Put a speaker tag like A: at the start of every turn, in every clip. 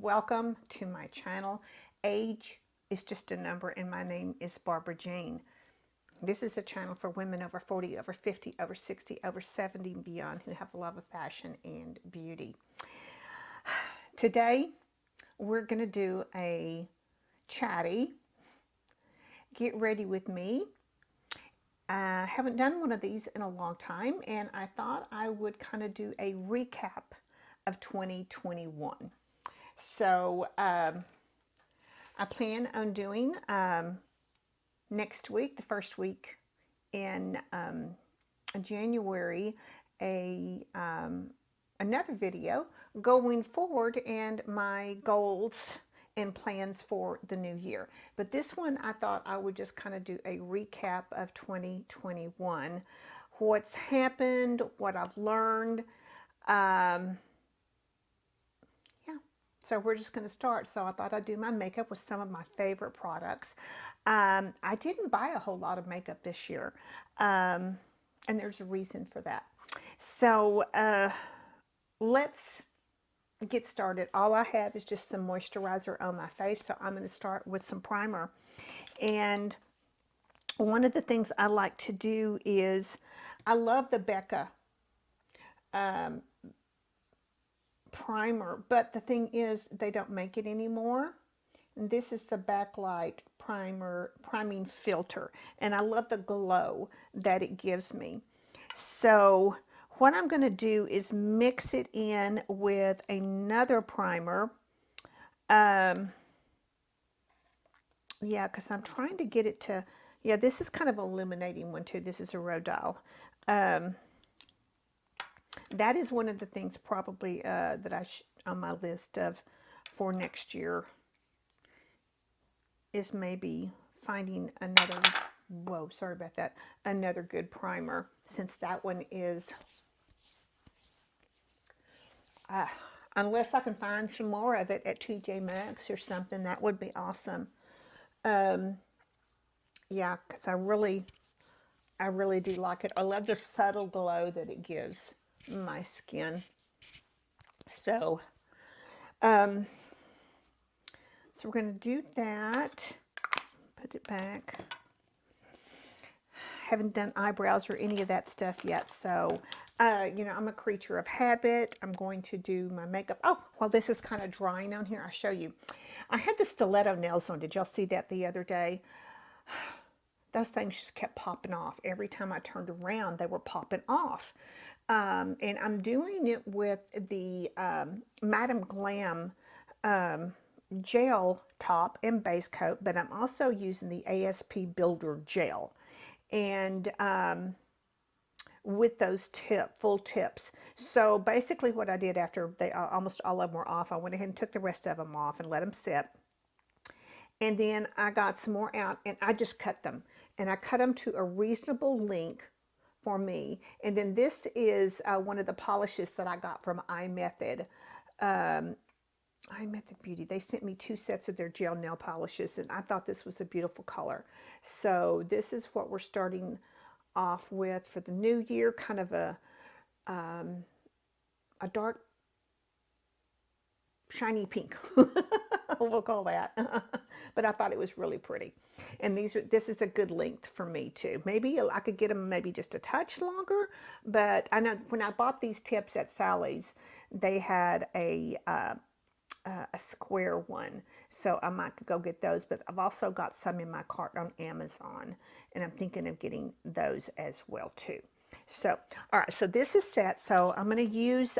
A: welcome to my channel. Age is just a number and my name is Barbara Jane. This is a channel for women over 40, over 50, over 60, over 70 and beyond who have a love of fashion and beauty. Today we're going to do a chatty. Get ready with me. I haven't done one of these in a long time and I thought I would kind of do a recap of 2021. So I plan on doing next week, the first week in January, another video going forward and my goals and plans for the new year. But this one I thought I would just kind of do a recap of 2021, what's happened, what I've learned. So we're just going to start. So I thought I'd do my makeup with some of my favorite products. I didn't buy a whole lot of makeup this year, and there's a reason for that. So let's get started. All I have is just some moisturizer on my face, so I'm going to start with some primer. And one of the things I like to do is, I love the Becca primer, but the thing is they don't make it anymore. And this is the Backlight priming filter, and I love the glow that it gives me. So what I'm going to do is mix it in with another primer. Yeah, because I'm trying to get it to, yeah, this is kind of illuminating one too. This is a Rodale. That is one of the things probably that on my list of for next year is maybe finding another, whoa, sorry about that, another good primer, since that one is, unless I can find some more of it at TJ Maxx or something, that would be awesome. Yeah, because I really do like it. I love the subtle glow that it gives my skin. So so we're going to do that. Put it back. Haven't done eyebrows or any of that stuff yet, so you know, I'm a creature of habit. I'm going to do my makeup. Oh, well, this is kind of drying on here. I'll show you. I had the stiletto nails on. Did y'all see that the other day? Those things just kept popping off. Every time I turned around, they were popping off. And I'm doing it with the Madam Glam gel top and base coat, but I'm also using the ASP Builder gel. And with those full tips. So basically what I did after they almost all of them were off, I went ahead and took the rest of them off and let them sit. And then I got some more out and I just cut them. And I cut them to a reasonable length for me. And then this is one of the polishes that I got from iMethod. iMethod Beauty. They sent me 2 sets of their gel nail polishes, and I thought this was a beautiful color. So this is what we're starting off with for the new year, kind of a dark shiny pink. We'll call that. But I thought it was really pretty. And this is a good length for me too. Maybe I could get them maybe just a touch longer, but I know when I bought these tips at Sally's, they had a square one, so I might go get those. But I've also got some in my cart on Amazon, and I'm thinking of getting those as well too. So all right, so this is set. So I'm going to use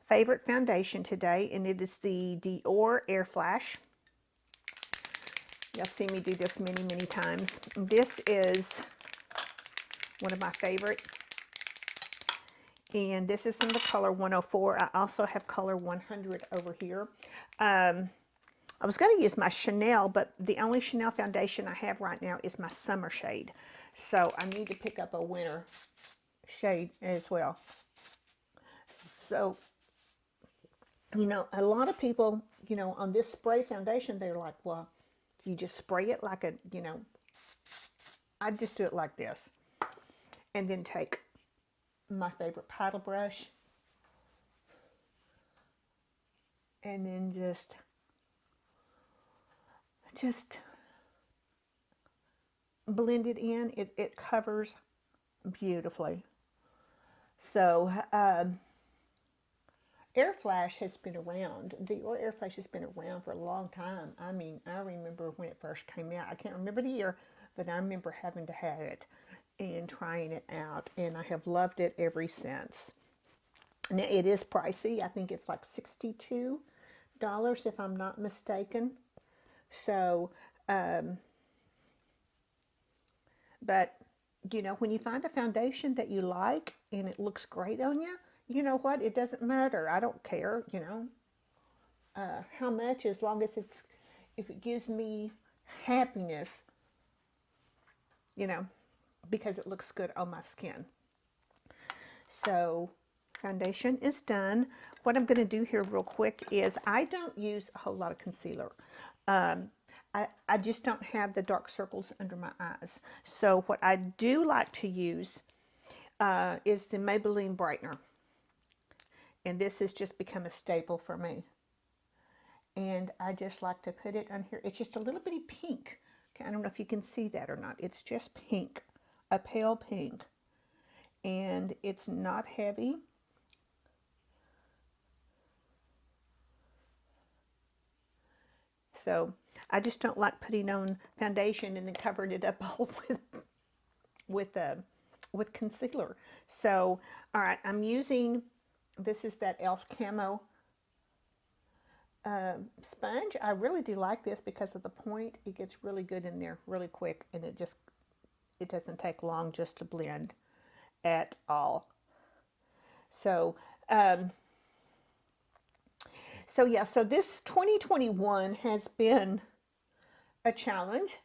A: favorite foundation today, and it is the Dior Air Flash. You'll see me do this many times. This is one of my favorites, and this is in the color 104. I also have color 100 over here. I was going to use my Chanel, but the only Chanel foundation I have right now is my summer shade. So I need to pick up a winter shade as well. So, you know, a lot of people, you know, on this spray foundation, they're like, well, you just spray it like a, you know, I just do it like this. And then take my favorite paddle brush and then just blend it in. It covers beautifully. So air flash has been around. The oil air flash has been around for a long time. I mean, I remember when it first came out. I can't remember the year, but I remember having to have it and trying it out, and I have loved it ever since. Now it is pricey. I think it's like $62 if I'm not mistaken. So, but you know, when you find a foundation that you like and it looks great on you, you know what? It doesn't matter. I don't care, you know, how much, as long as if it gives me happiness, you know, because it looks good on my skin. So foundation is done. What I'm going to do here real quick is I don't use a whole lot of concealer. I just don't have the dark circles under my eyes. So what I do like to use is the Maybelline Brightener. And this has just become a staple for me. And I just like to put it on here. It's just a little bitty pink. Okay, I don't know if you can see that or not. It's just pink, a pale pink. And it's not heavy. So I just don't like putting on foundation and then covering it up all with concealer. So, all right, I'm using, this is that e.l.f. Camo sponge. I really do like this because of the point. It gets really good in there really quick, and it doesn't take long just to blend at all. So, yeah, so this 2021 has been a challenge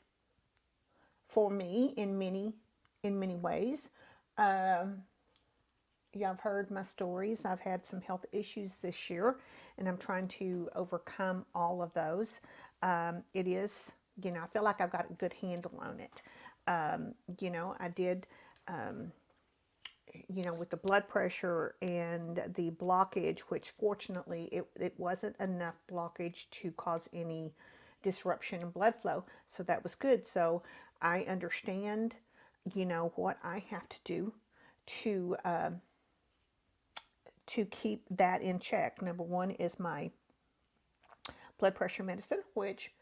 A: for me in many ways. Yeah, I've heard my stories. I've had some health issues this year, and I'm trying to overcome all of those. It is, you know, I feel like I've got a good handle on it. You know, I did, you know, with the blood pressure and the blockage, which fortunately it wasn't enough blockage to cause any disruption in blood flow. So that was good. So I understand, you know, what I have to do to keep that in check. Number one is my blood pressure medicine, which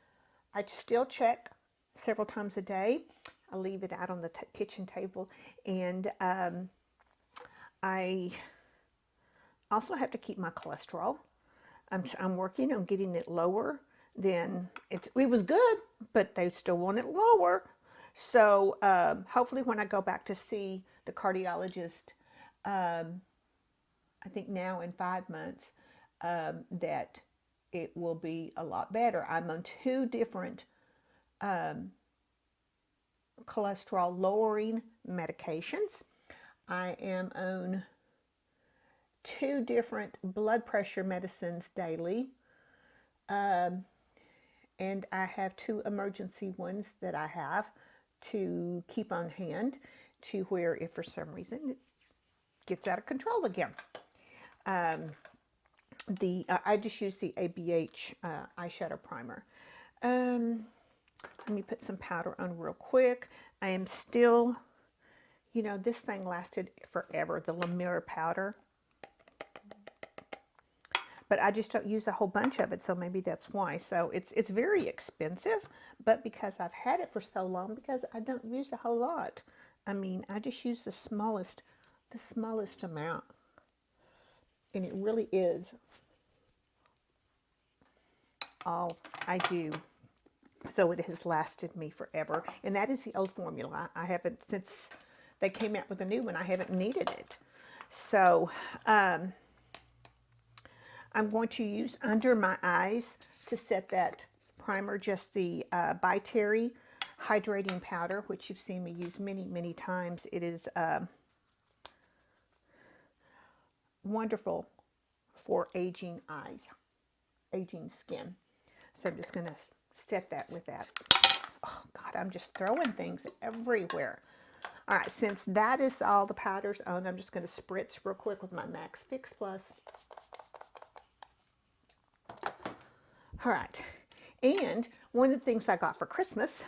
A: I still check several times a day. I leave it out on the kitchen table, and I also have to keep my cholesterol. I'm working on getting it lower than it was good, but they still want it lower. So hopefully when I go back to see the cardiologist, I think now in 5 months, that it will be a lot better. I'm on 2 different cholesterol lowering medications. I am on 2 different blood pressure medicines daily. And I have 2 emergency ones that I have to keep on hand, to where if for some reason it gets out of control again. I just use the ABH eyeshadow primer. Let me put some powder on real quick. I am still, you know, this thing lasted forever, the La Mer powder. But I just don't use a whole bunch of it, so maybe that's why. So it's very expensive, but because I've had it for so long, because I don't use a whole lot. I mean, I just use the smallest amount. And it really is all I do. So it has lasted me forever. And that is the old formula. I haven't, since they came out with a new one, I haven't needed it. So I'm going to use under my eyes to set that primer, just the By Terry hydrating powder, which you've seen me use many times. It is wonderful for aging eyes, aging skin. So I'm just going to set that with that. Oh God, I'm just throwing things everywhere. All right, since that is all the powders on, I'm just going to spritz real quick with my Max Fix Plus. All right. And one of the things I got for Christmas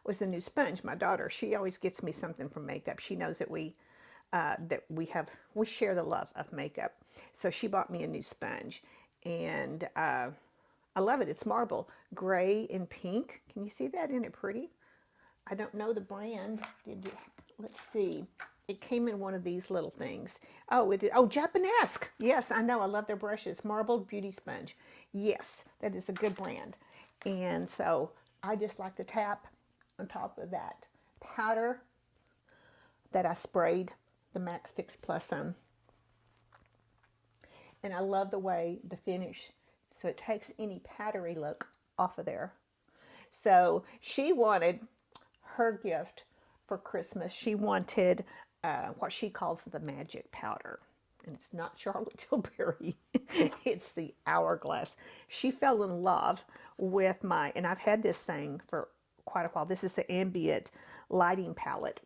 A: was a new sponge. My daughter, she always gets me something from makeup. She knows that we share the love of makeup. So she bought me a new sponge, and I love it. It's marble, gray and pink. Can you see that? Isn't it pretty? I don't know the brand. Let's see. It came in one of these little things. Oh, it did. Oh, Japanesque. Yes, I know. I love their brushes. Marble Beauty Sponge. Yes, that is a good brand. And so I just like to tap on top of that powder that I sprayed the Max Fix Plus on. And I love the way the finish, so it takes any powdery look off of there. So she wanted her gift for Christmas. She wanted what she calls the magic powder. And it's not Charlotte Tilbury. It's the Hourglass. She fell in love with and I've had this thing for quite a while. This is the ambient lighting palette,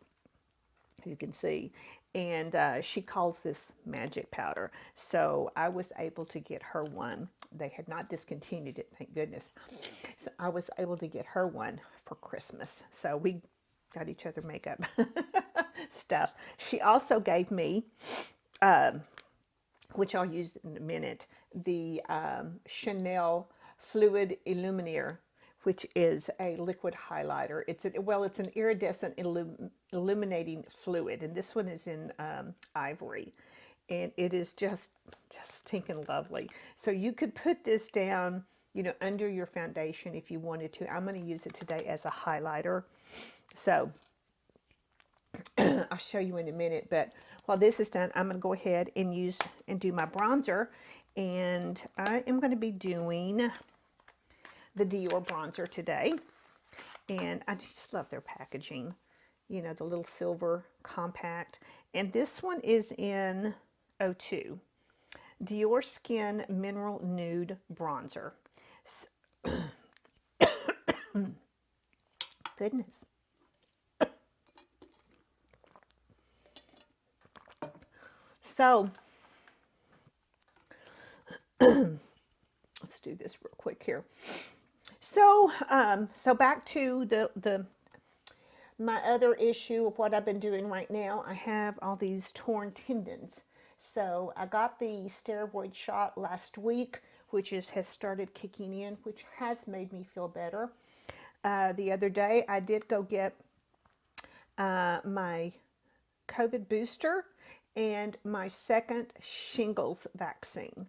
A: you can see. And she calls this magic powder. So I was able to get her one. They had not discontinued it, thank goodness. So I was able to get her one for Christmas. So we got each other makeup stuff. She also gave me, which I'll use in a minute, the Chanel Fluid Illuminator, which is a liquid highlighter. It's an iridescent illuminating fluid, and this one is in ivory, and it is just stinking lovely. So you could put this down, under your foundation if you wanted to. I'm going to use it today as a highlighter. So I'll show you in a minute, but while this is done, I'm going to go ahead and do my bronzer, and I am going to be doing the Dior bronzer today. And I just love their packaging, the little silver compact. And this one is in 02, Dior Skin Mineral Nude Bronzer. Goodness. So let's do this real quick here. So back to my other issue of what I've been doing right now. I have all these torn tendons. So I got the steroid shot last week, which has started kicking in, which has made me feel better. The other day I did go get my COVID booster and my second shingles vaccine.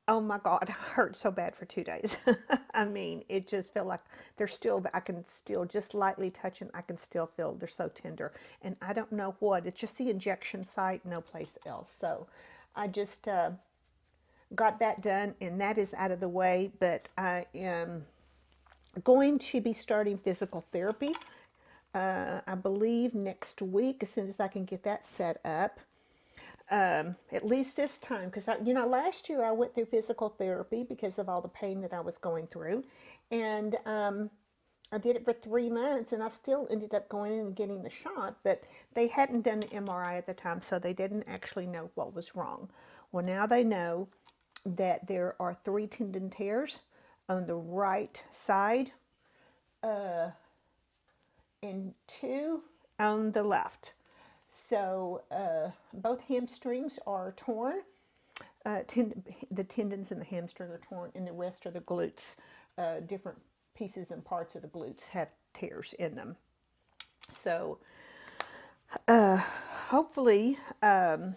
A: Oh my God, it hurt so bad for 2 days. I mean, it just felt like I can still just lightly touch them. I can still feel they're so tender. And I don't know what, it's just the injection site, no place else. So I just got that done, and that is out of the way. But I am going to be starting physical therapy, I believe next week, as soon as I can get that set up. At least this time, because last year I went through physical therapy because of all the pain that I was going through, and I did it for 3 months, and I still ended up going in and getting the shot, but they hadn't done the MRI at the time, so they didn't actually know what was wrong. Well, now they know that there are 3 tendon tears on the right side, and 2 on the left. So both hamstrings are torn. The tendons in the hamstring are torn, and the rest are the glutes. Different pieces and parts of the glutes have tears in them. So hopefully the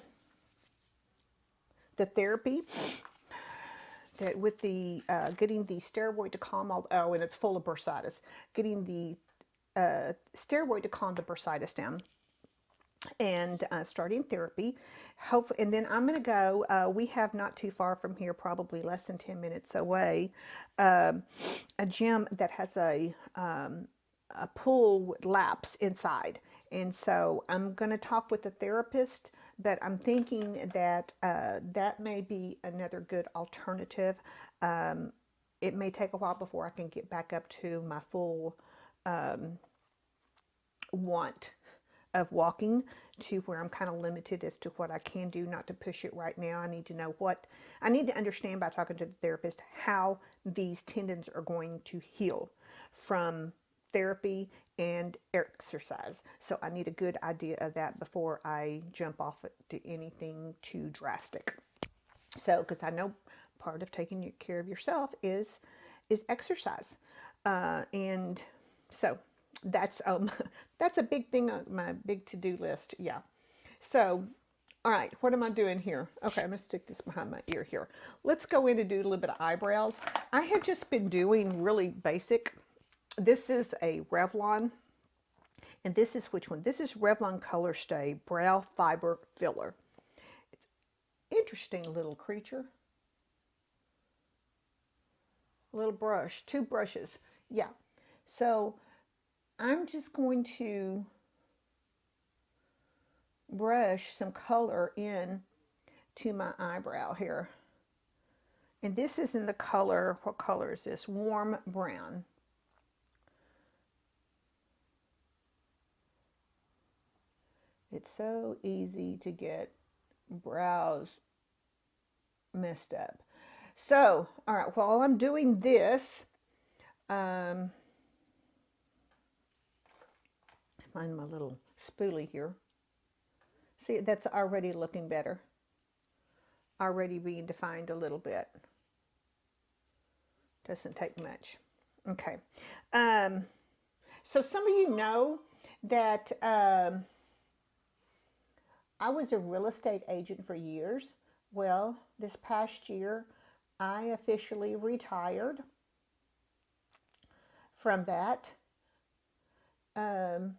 A: therapy that with the getting the steroid to calm and it's full of bursitis. Getting the steroid to calm the bursitis down. And starting therapy, hopefully, and then I'm going to go. We have not too far from here, probably less than 10 minutes away, a gym that has a pool with laps inside, and so I'm going to talk with the therapist. But I'm thinking that that may be another good alternative. It may take a while before I can get back up to my full want of walking to where I'm kind of limited as to what I can do, not to push it right now. I need to know I need to understand by talking to the therapist how these tendons are going to heal from therapy and exercise. So I need a good idea of that before I jump off to anything too drastic. So, because I know part of taking care of yourself is exercise, and so that's that's a big thing on my big to-do list. Yeah. So, all right, what am I doing here? Okay, I'm gonna stick this behind my ear here. Let's go in and do a little bit of eyebrows. I have just been doing really basic. This is a Revlon, and this is which one? This is Revlon Color Stay Brow Fiber Filler. Interesting little creature. Little brush, two brushes. Yeah. So I'm just going to brush some color in to my eyebrow here. And this is in the color, what color is this? Warm brown. It's so easy to get brows messed up. So, all right, while I'm doing this, find my little spoolie here. See, that's already looking better. Already being defined a little bit. Doesn't take much. Okay. So some of you know that I was a real estate agent for years. Well, this past year, I officially retired from that. You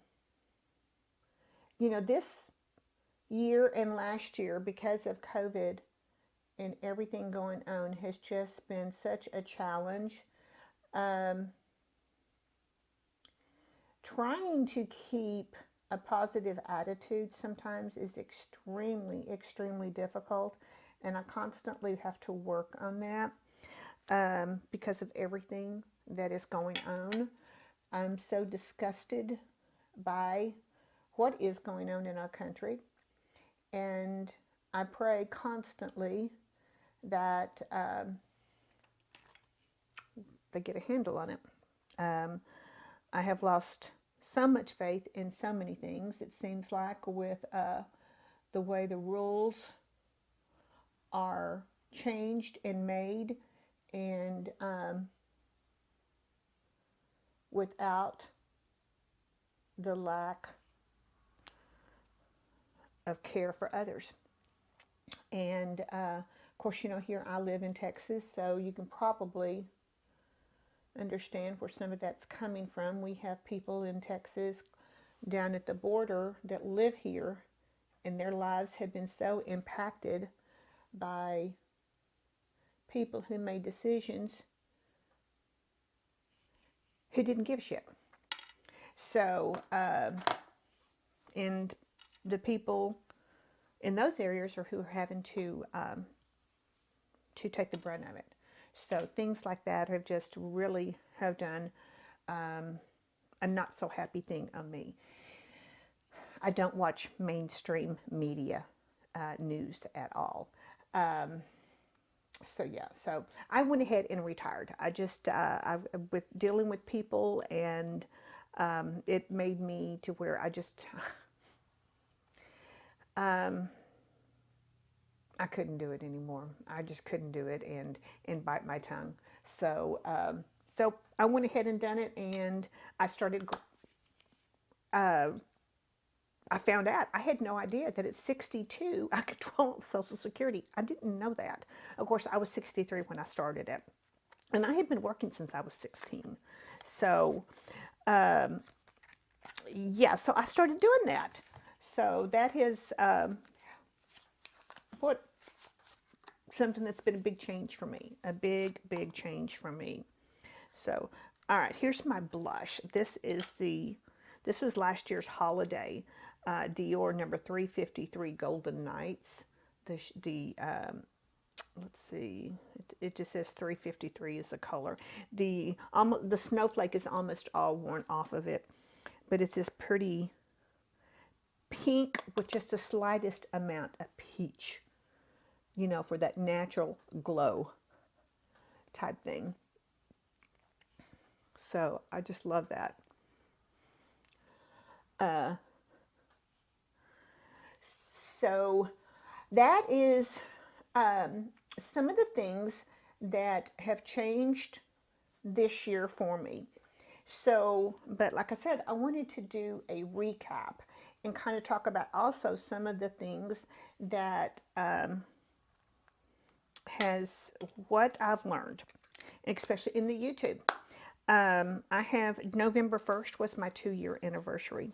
A: know, this year and last year, because of COVID and everything going on, has just been such a challenge. Trying to keep a positive attitude sometimes is extremely, extremely difficult. And I constantly have to work on that because of everything that is going on. I'm so disgusted by what is going on in our country. And I pray constantly that they get a handle on it. I have lost so much faith in so many things. It seems like with the way the rules are changed and made, and without the lack of care for others. And of course, you know, here I live in Texas, so you can probably understand where some of that's coming from. We have people in Texas down at the border that live here, and their lives have been so impacted by people who made decisions who didn't give a shit. So, and the people in those areas are who are having to take the brunt of it. So things like that have just really have done a not so happy thing on me. I don't watch mainstream media news at all. So yeah, so I went ahead and retired. I just, with dealing with people, and it made me to where I just, I couldn't do it anymore. I just couldn't do it and bite my tongue. So, so I went ahead and done it, and I started, I found out, I had no idea that at 62, I could draw Social Security. I didn't know that. Of course, I was 63 when I started it. And I had been working since I was 16. So, yeah, so I started doing that. So that is what something that's been a big change for me. A big, big change for me. So, all right, here's my blush. This was last year's holiday. Dior number 353 Golden Nights. Let's see, it just says 353 is the color. The snowflake is almost all worn off of it, but it's this pretty pink with just the slightest amount of peach, you know, for that natural glow type thing. So I just love that. So that is some of the things that have changed this year for me. So, but like I said, I wanted to do a recap and kind of talk about also some of the things that has what I've learned, especially in the YouTube. I have November 1st was my 2-year anniversary.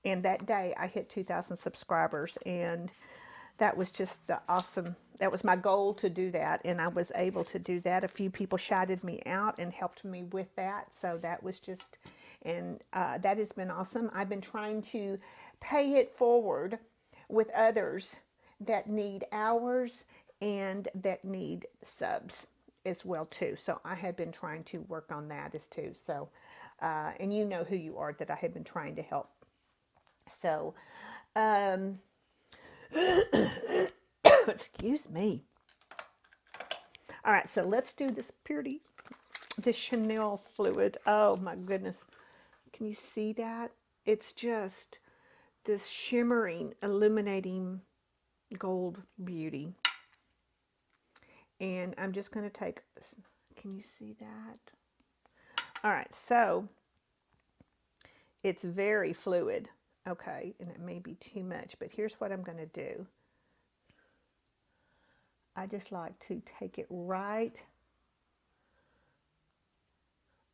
A: And that day I hit 2,000 subscribers, and that was just the awesome, that was my goal to do that, and I was able to do that. A few people shouted me out and helped me with that, so that was just, and that has been awesome. I've been trying to pay it forward with others that need hours and that need subs as well too. So I have been trying to work on that as too. So, and you know who you are that I have been trying to help. So, excuse me. All right, so let's do this this Chanel fluid. Oh my goodness. Can you see that? It's just this shimmering, illuminating gold beauty. And I'm just going to take, can you see that? All right, so it's very fluid. Okay, and it may be too much, but here's what I'm going to do. I just like to take it right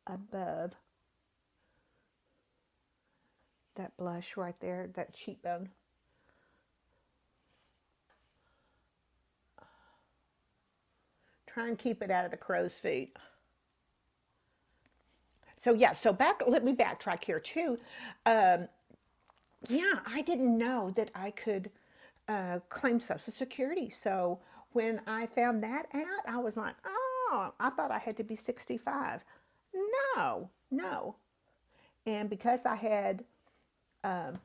A: above that blush right there, that cheekbone. Try and keep it out of the crow's feet. So yeah, so let me backtrack here too. Yeah, I didn't know that I could claim Social Security. So when I found that out, I was like, oh, I thought I had to be 65. No, no. And because I had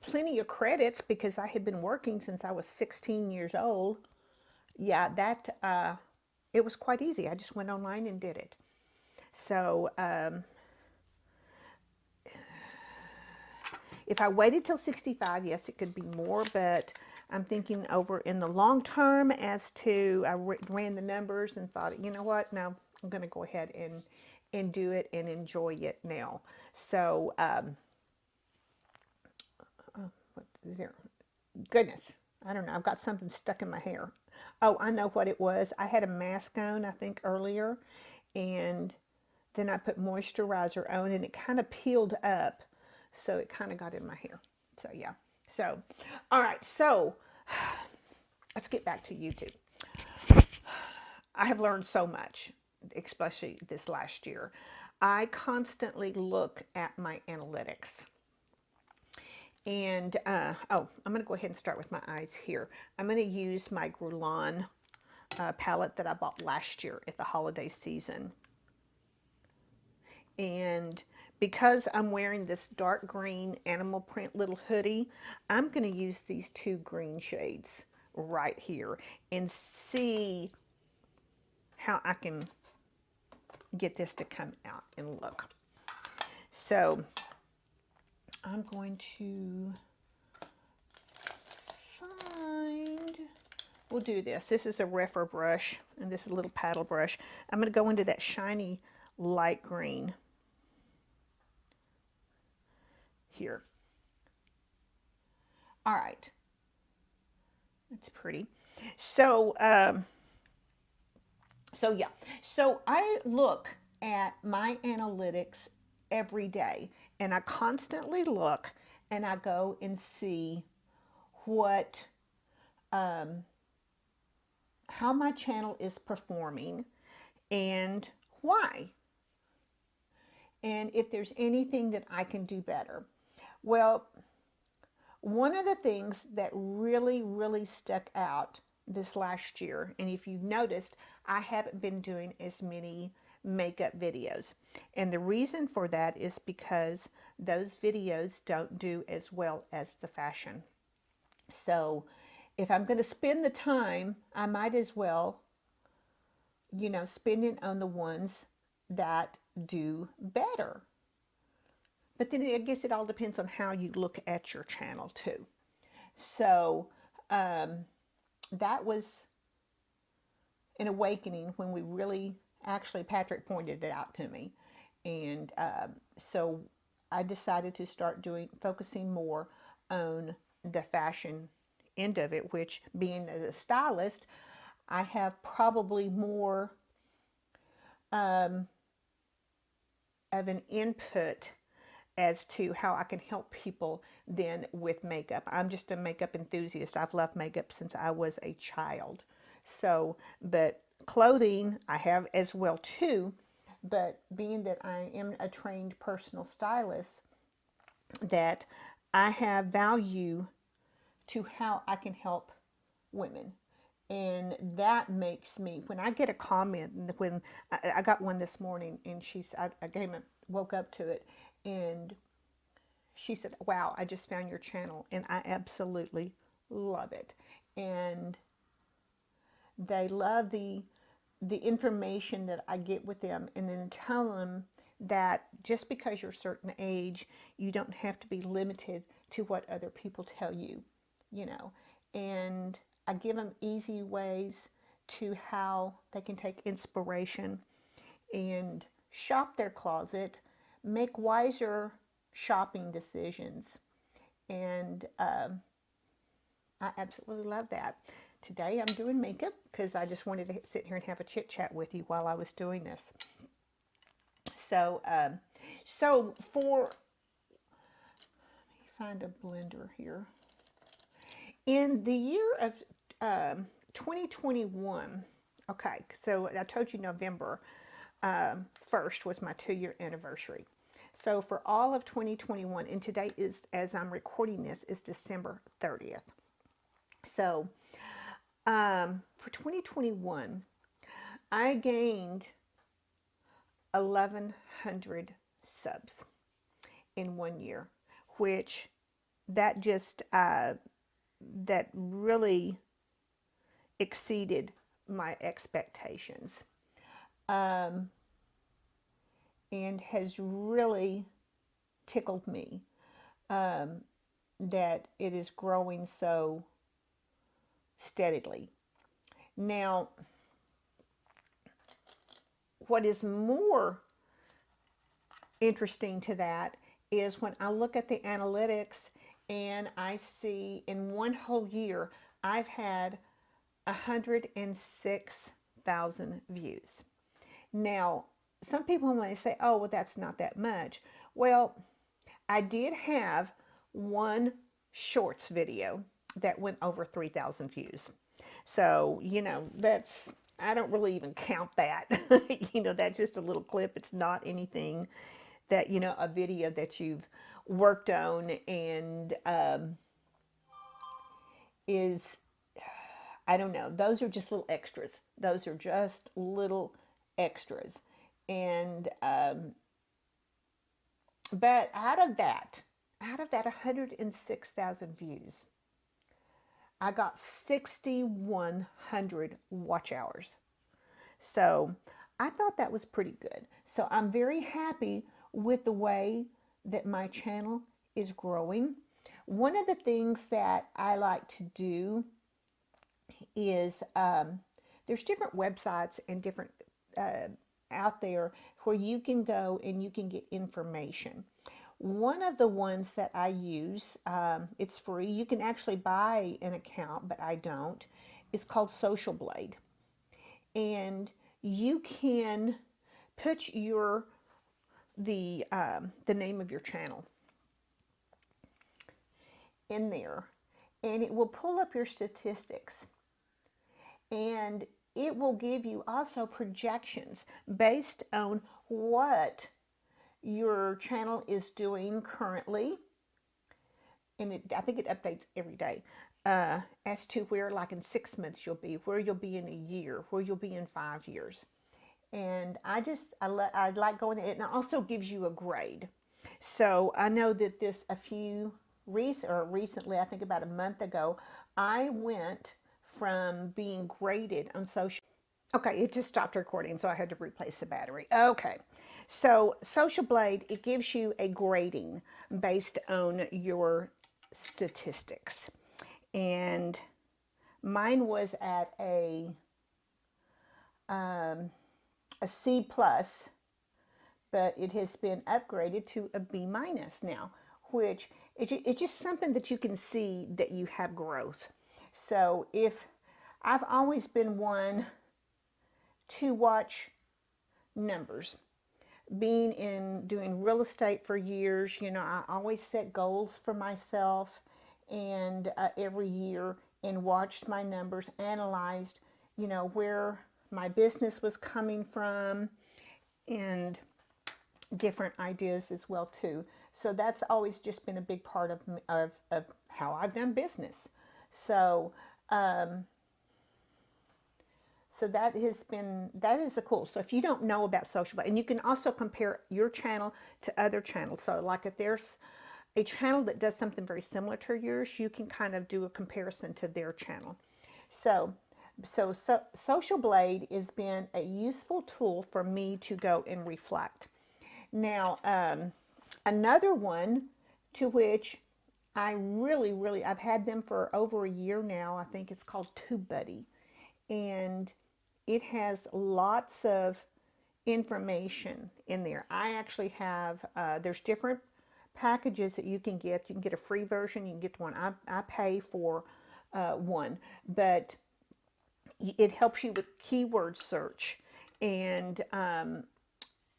A: plenty of credits, because I had been working since I was 16 years old, yeah, that it was quite easy. I just went online and did it. So if I waited till 65, yes, it could be more, but I'm thinking over in the long term as to, I ran the numbers and thought, you know what, no, I'm going to go ahead and do it and enjoy it now. So, what is there? Goodness, I don't know. I've got something stuck in my hair. Oh, I know what it was. I had a mask on, I think, earlier, and then I put moisturizer on, and it kind of peeled up, so it kind of got in my hair. So, yeah. So, all right. So, let's get back to YouTube. I have learned so much, especially this last year. I constantly look at my analytics. And, oh, I'm going to go ahead and start with my eyes here. I'm going to use my Glam palette that I bought last year at the holiday season. And because I'm wearing this dark green animal print little hoodie, I'm going to use these two green shades right here and see how I can get this to come out and look. So I'm going to find, we'll do this. This is a Refer brush, and this is a little paddle brush. I'm going to go into that shiny light green here. All right. That's pretty. So, yeah. So I look at my analytics every day, and I constantly look, and I go and see what, how my channel is performing and why. And if there's anything that I can do better. Well, one of the things that really, really stuck out this last year, and if you've noticed, I haven't been doing as many makeup videos. And the reason for that is because those videos don't do as well as the fashion. So if I'm going to spend the time, I might as well, spend it on the ones that do better. But then I guess it all depends on how you look at your channel too. So um, that was an awakening when we really, actually, Patrick pointed it out to me. And so I decided to start focusing more on the fashion end of it, which, being a stylist, I have probably more um, of an input as to how I can help people than with makeup. I'm just a makeup enthusiast. I've loved makeup since I was a child. So, but clothing I have as well too. But being that I am a trained personal stylist, that I have value to how I can help women. And that makes me, when I get a comment, when I got one this morning, and I woke up to it, and she said, "Wow, I just found your channel and I absolutely love it." And they love the information that I get with them, and then tell them that just because you're a certain age, you don't have to be limited to what other people tell you, you know. And I give them easy ways to how they can take inspiration and shop their closet, make wiser shopping decisions. And I absolutely love that. Today I'm doing makeup because I just wanted to sit here and have a chit chat with you while I was doing this. So, for, let me find a blender here. In the year of 2021, okay, so I told you November 1st was my 2-year anniversary. So for all of 2021, and today is, as I'm recording this, is December 30th. So for 2021, I gained 1,100 subs in 1 year, which that just that really exceeded my expectations, and has really tickled me that it is growing so steadily. Now, what is more interesting to that is when I look at the analytics and I see in one whole year I've had 106,000 views. Now, some people may say, "Oh, well, that's not that much." Well, I did have one shorts video that went over 3,000 views. So, I don't really even count that. That's just a little clip. It's not anything that, a video that you've worked on and is, I don't know. Those are just little extras. Those are just little extras. And, but out of that 106,000 views, I got 6,100 watch hours. So I thought that was pretty good. So I'm very happy with the way that my channel is growing. One of the things that I like to do is there's different websites and different out there where you can go and you can get information. One of the ones that I use, it's free. You can actually buy an account, but I don't. It's called Social Blade. And you can put the name of your channel in there, and it will pull up your statistics. And it will give you also projections based on what your channel is doing currently, and I think it updates every day, as to where, like in 6 months you'll be, where you'll be in a year, where you'll be in 5 years. And I like going to it, and it also gives you a grade. So I know that a few recently, I think about a month ago, I went from being graded on social. Okay, it just stopped recording, so I had to replace the battery. Okay, so Social Blade, it gives you a grading based on your statistics. And mine was at a C plus, but it has been upgraded to a B minus now, which it's just something that you can see that you have growth. So if I've always been one to watch numbers, being in doing real estate for years, you know, I always set goals for myself, and every year, and watched my numbers, analyzed, you know, where my business was coming from, and different ideas as well too. So that's always just been a big part of how I've done business. So so that is a cool. So if you don't know about social, and you can also compare your channel to other channels. So like if there's a channel that does something very similar to yours, you can kind of do a comparison to their channel. So Social Blade has been a useful tool for me to go and reflect. Now, another one to which I've had them for over a year now. I think it's called TubeBuddy, and it has lots of information in there. I actually have, there's different packages that you can get. You can get a free version, you can get one. I pay for one, but it helps you with keyword search, and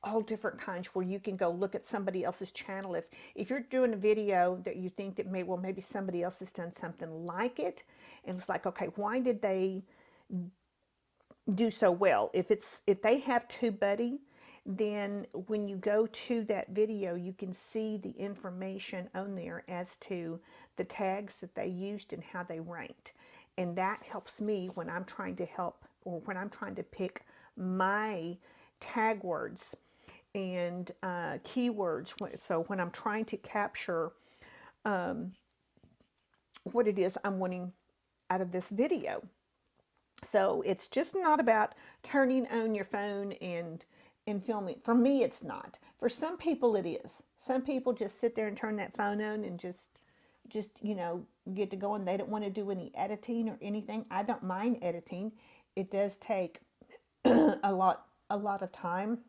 A: all different kinds, where you can go look at somebody else's channel. If you're doing a video that you think that maybe somebody else has done something like it, and it's like, okay, why did they do so well? If they have TubeBuddy, then when you go to that video, you can see the information on there as to the tags that they used and how they ranked. And that helps me when I'm trying to when I'm trying to pick my tag words and keywords. So when I'm trying to capture what it is I'm wanting out of this video. So it's just not about turning on your phone and filming. For me, it's not. For some people, it is. Some people just sit there and turn that phone on and just you know, get to going. They don't want to do any editing or anything. I don't mind editing. It does take a lot of time.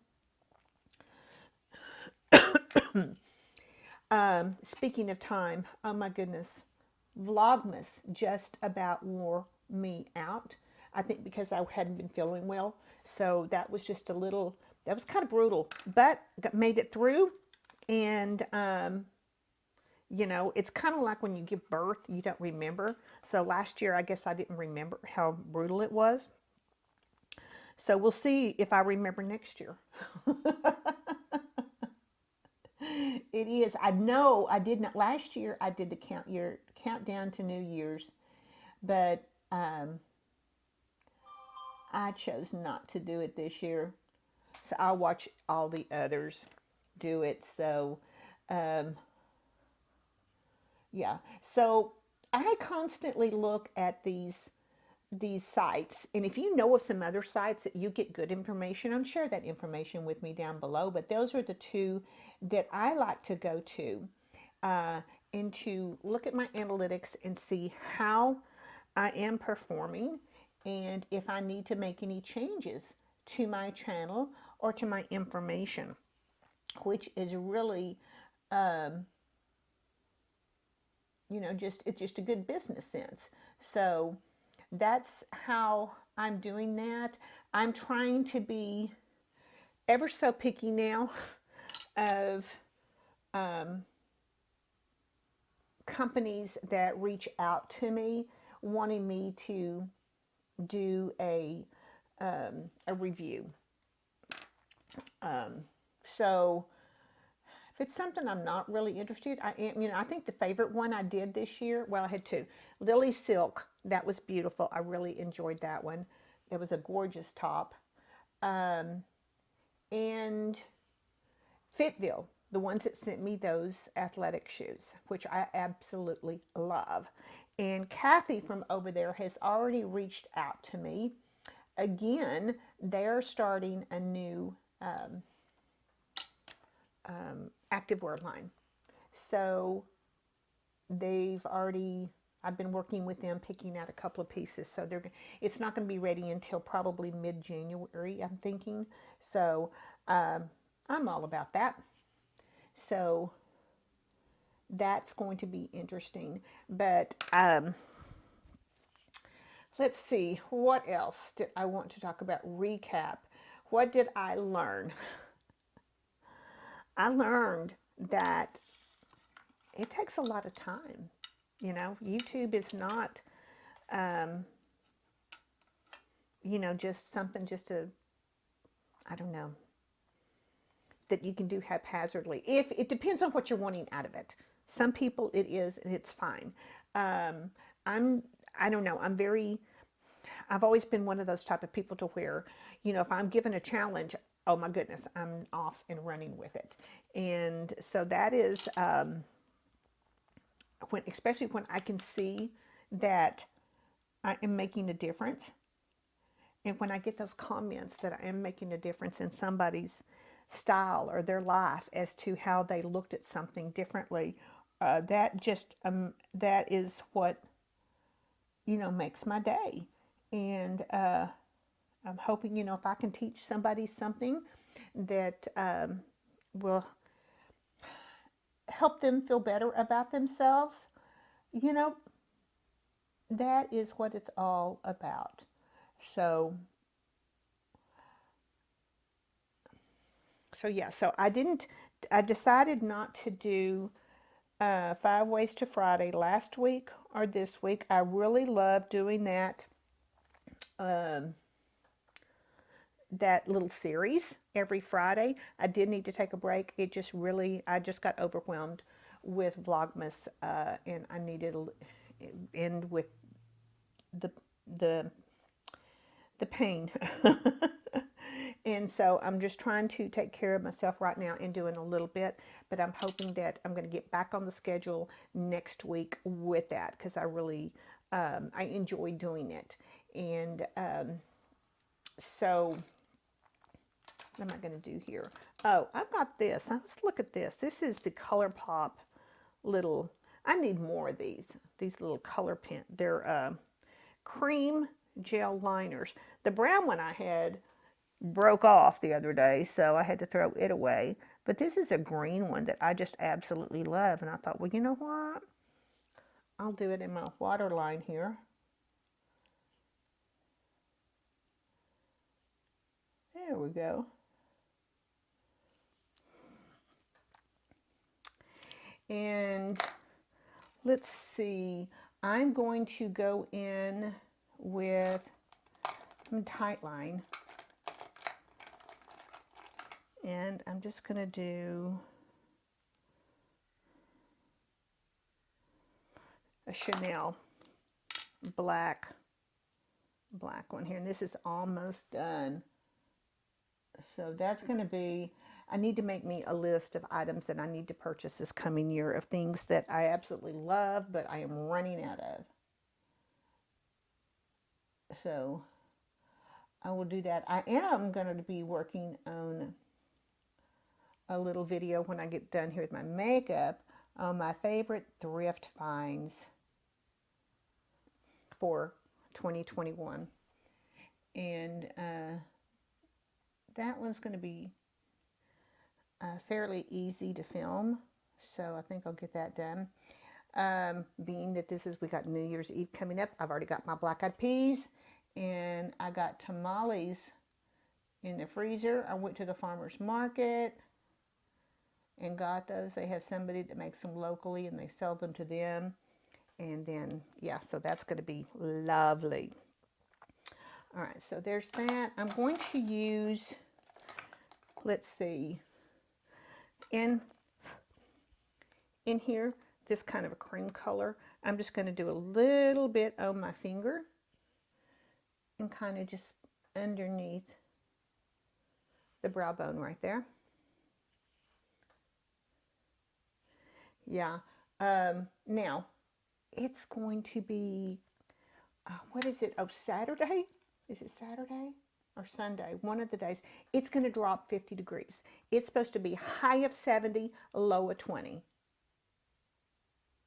A: Speaking of time, oh my goodness, Vlogmas just about wore me out. I think because I hadn't been feeling well. So that was just that was kind of brutal, but made it through. And, you know, it's kind of like when you give birth, you don't remember. So last year, I guess I didn't remember how brutal it was. So we'll see if I remember next year. It is. I know I did not. Last year, I did the countdown to New Year's, but I chose not to do it this year. So I'll watch all the others do it. So, yeah. So I constantly look at these sites, and if you know of some other sites that you get good information on, share that information with me down below. But those are the two that I like to go to, and to look at my analytics and see how I am performing, and if I need to make any changes to my channel or to my information, which is really, you know, it's just a good business sense. So that's how I'm doing that. I'm trying to be ever so picky now of companies that reach out to me wanting me to do a review. So if it's something I'm not really interested, I think the favorite one I did this year, well, I had two. Lily Silk, that was beautiful. I really enjoyed that one. It was a gorgeous top. And Fitville. the ones that sent me those athletic shoes, which I absolutely love. And Kathy from over there has already reached out to me. Again, they're starting a new activewear line. So they've already, I've been working with them, picking out a couple of pieces. So it's not going to be ready until probably mid-January, I'm thinking. So I'm all about that. So that's going to be interesting. But let's see, what else did I want to talk about? Recap. What did I learn? I learned that it takes a lot of time. You know, YouTube is not, you know, just something just to, I don't know, that you can do haphazardly. If it depends on what you're wanting out of it. Some people it is, and it's fine. I don't know. I've always been one of those type of people to where, you know, if I'm given a challenge, oh my goodness, I'm off and running with it. And so that is, especially when I can see that I am making a difference. And when I get those comments that I am making a difference in somebody's style or their life as to how they looked at something differently, that is what, you know, makes my day. And I'm hoping, you know, if I can teach somebody something that will help them feel better about themselves, you know, that is what it's all about. So yeah, so I decided not to do 5 Ways to Friday last week or this week. I really love doing that that little series every Friday. I did need to take a break. It just really, I just got overwhelmed with Vlogmas, and I needed to end with the pain. And so I'm just trying to take care of myself right now and doing a little bit, but I'm hoping that I'm going to get back on the schedule next week with that, because I really, I enjoy doing it. And so what am I going to do here? Oh, I've got this. Let's look at this. This is the ColourPop little, I need more of these little color pen. They're cream gel liners. The brown one I had broke off the other day, so I had to throw it away. But this is a green one that I just absolutely love. And I thought, well, you know what? I'll do it in my waterline here. There we go. And let's see. I'm going to go in with some Tightline. And I'm just going to do a Chanel black one here. And this is almost done. So that's going to be, I need to make me a list of items that I need to purchase this coming year, of things that I absolutely love, but I am running out of. So I will do that. I am going to be working on a little video when I get done here with my makeup on my favorite thrift finds for 2021. And that one's going to be fairly easy to film, so I think I'll get that done. Being that we got New Year's Eve coming up, I've already got my black-eyed peas, and I got tamales in the freezer. I went to the farmer's market and got those. They have somebody that makes them locally, and they sell them to them. And then, yeah, so that's going to be lovely. All right, so there's that. I'm going to use, let's see, in here, this kind of a cream color. I'm just going to do a little bit on my finger and kind of just underneath the brow bone right there. Yeah. Now, it's going to be, what is it? Oh, Saturday? Is it Saturday or Sunday? One of the days. It's going to drop 50 degrees. It's supposed to be high of 70, low of 20.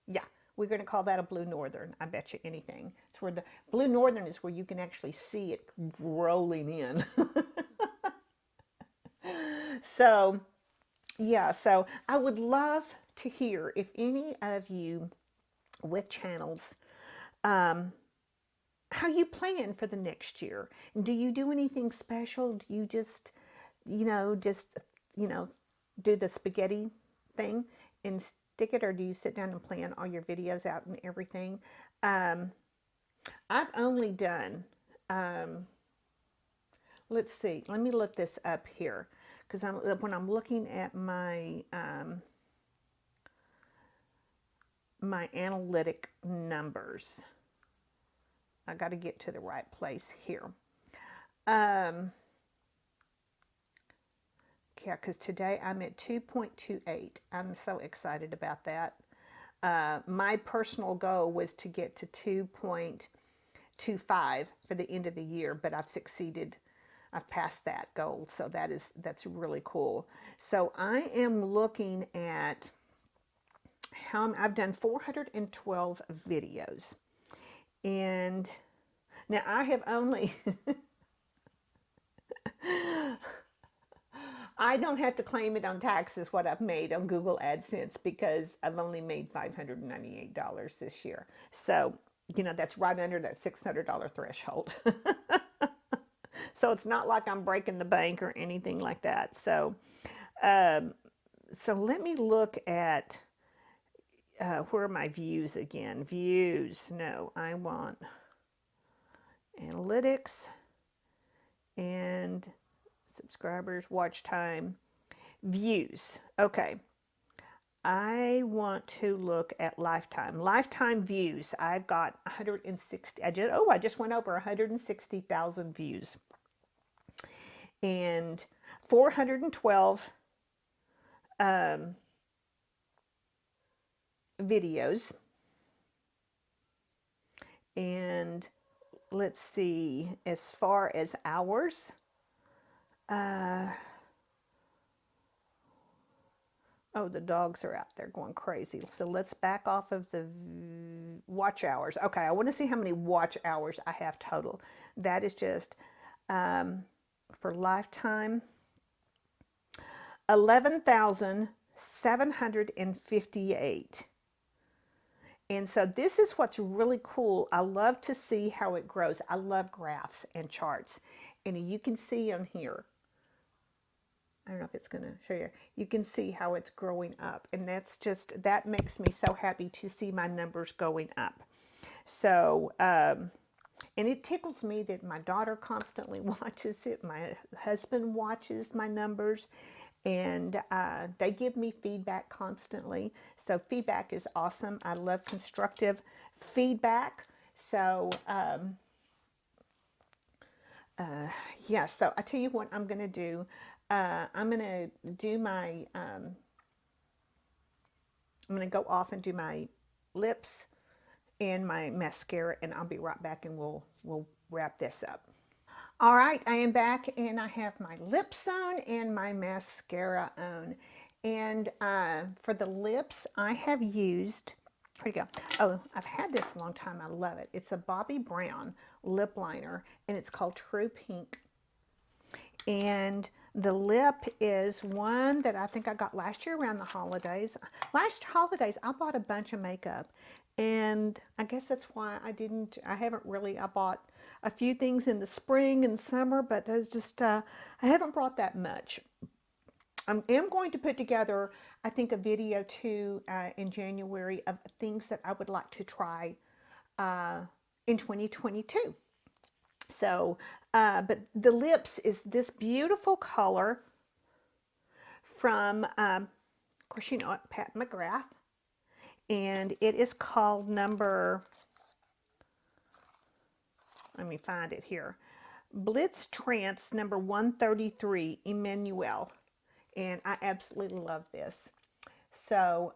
A: Yeah, we're going to call that a blue northern. I bet you anything. It's where the blue northern is where you can actually see it rolling in. So, yeah, so I would love to hear if any of you with channels, how you plan for the next year. Do you do anything special? Do you just, you know, do the spaghetti thing and stick it, or do you sit down and plan all your videos out and everything? Um, I've only done, um, let's see, let me look this up here because when I'm looking at my analytic numbers, I got to get to the right place here. Um, yeah, because today I'm at 2.28. I'm so excited about that. My personal goal was to get to 2.25 for the end of the year, but I've succeeded. I've passed that goal, so that's really cool. So I am looking at how I've done 412 videos, and now I have only I don't have to claim it on taxes what I've made on Google AdSense because I've only made $598 this year. So, that's right under that $600 threshold. So it's not like I'm breaking the bank or anything like that. Um, so let me look at where are my views again. Views, no, I want analytics and subscribers, watch time, views. Okay. I want to look at lifetime views. I've got 160. I just went over 160,000 views and 412 um, videos. And let's see, as far as hours, oh, the dogs are out there going crazy. So let's back off of the watch hours. Okay, I want to see how many watch hours I have total. That is just for lifetime 11,758. And so this is what's really cool. I love to see how it grows. I love graphs and charts. And you can see on here, I don't know if it's going to show you. You can see how it's growing up. And that makes me so happy to see my numbers going up. So, and it tickles me that my daughter constantly watches it. My husband watches my numbers. And they give me feedback constantly. So feedback is awesome. I love constructive feedback. So, yeah, so I tell you what I'm going to do. I'm going to do I'm going to go off and do my lips and my mascara, and I'll be right back and we'll wrap this up. All right, I am back and I have my lips on and my mascara on. And for the lips, I have used, here you go. Oh, I've had this a long time. I love it. It's a Bobbi Brown lip liner and it's called True Pink. And the lip is one that I think I got last year around the holidays. Last holidays, I bought a bunch of makeup. And I guess that's why I bought a few things in the spring and summer, but it's just, I haven't brought that much. I am going to put together, I think, a video too in January of things that I would like to try in 2022. So, but the lips is this beautiful color from, of course, Pat McGrath. And it is called number, let me find it here, Blitz Trance number 133, Emmanuel. And I absolutely love this. So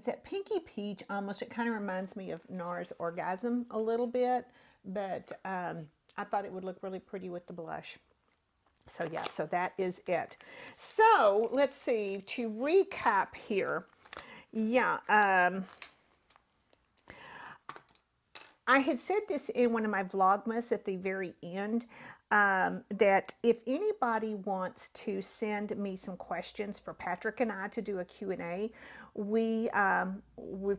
A: it's that pinky peach almost. It kind of reminds me of NARS Orgasm a little bit, but I thought it would look really pretty with the blush. So yeah, so that is it. So let's see, to recap here. Yeah, I had said this in one of my Vlogmas at the very end, that if anybody wants to send me some questions for Patrick and I to do a Q&A, we've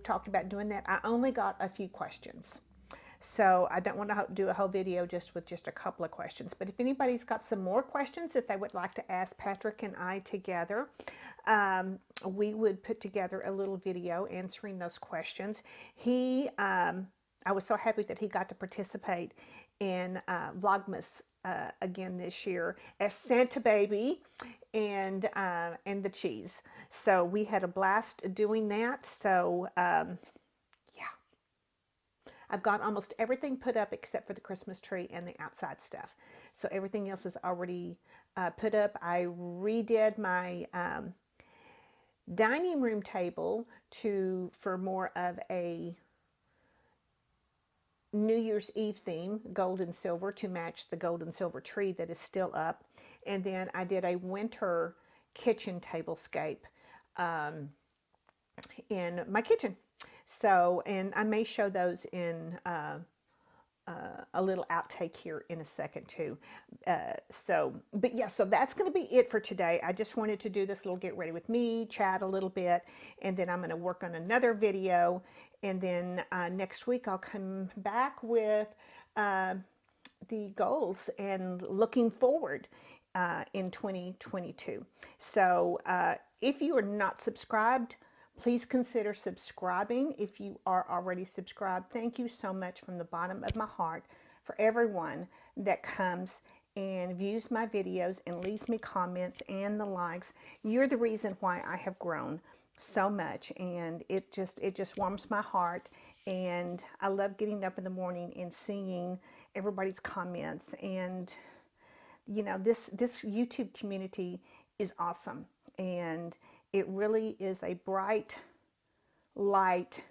A: talked about doing that. I only got a few questions. So I don't want to do a whole video just with just a couple of questions. But if anybody's got some more questions that they would like to ask Patrick and I together, we would put together a little video answering those questions. I was so happy that he got to participate in Vlogmas again this year as Santa Baby and the cheese. So we had a blast doing that. So I've got almost everything put up except for the Christmas tree and the outside stuff. So everything else is already put up. I redid my dining room table for more of a New Year's Eve theme, gold and silver, to match the gold and silver tree that is still up. And then I did a winter kitchen tablescape in my kitchen. So, and I may show those in a little outtake here in a second too. But yeah, so that's going to be it for today. I just wanted to do this little get ready with me, chat a little bit, and then I'm going to work on another video. And then next week I'll come back with the goals and looking forward in 2022. So if you are not subscribed, please consider subscribing. If you are already subscribed, thank you so much from the bottom of my heart for everyone that comes and views my videos and leaves me comments and the likes. You're the reason why I have grown so much, and it just warms my heart. And I love getting up in the morning and seeing everybody's comments. And you know, this YouTube community is awesome, and it really is a bright light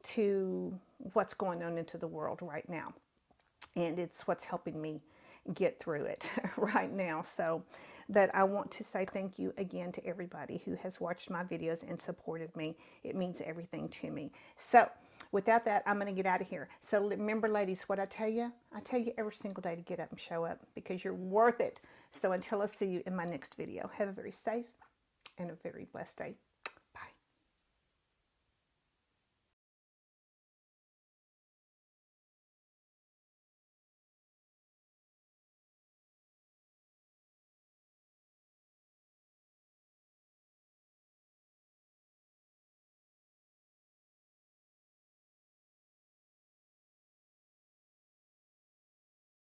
A: to what's going on into the world right now. And it's what's helping me get through it right now. So, but I want to say thank you again to everybody who has watched my videos and supported me. It means everything to me. So, without that, I'm going to get out of here. So remember, ladies, what I tell you every single day to get up and show up, because you're worth it. So until I see you in my next video, have a very safe and a very blessed day.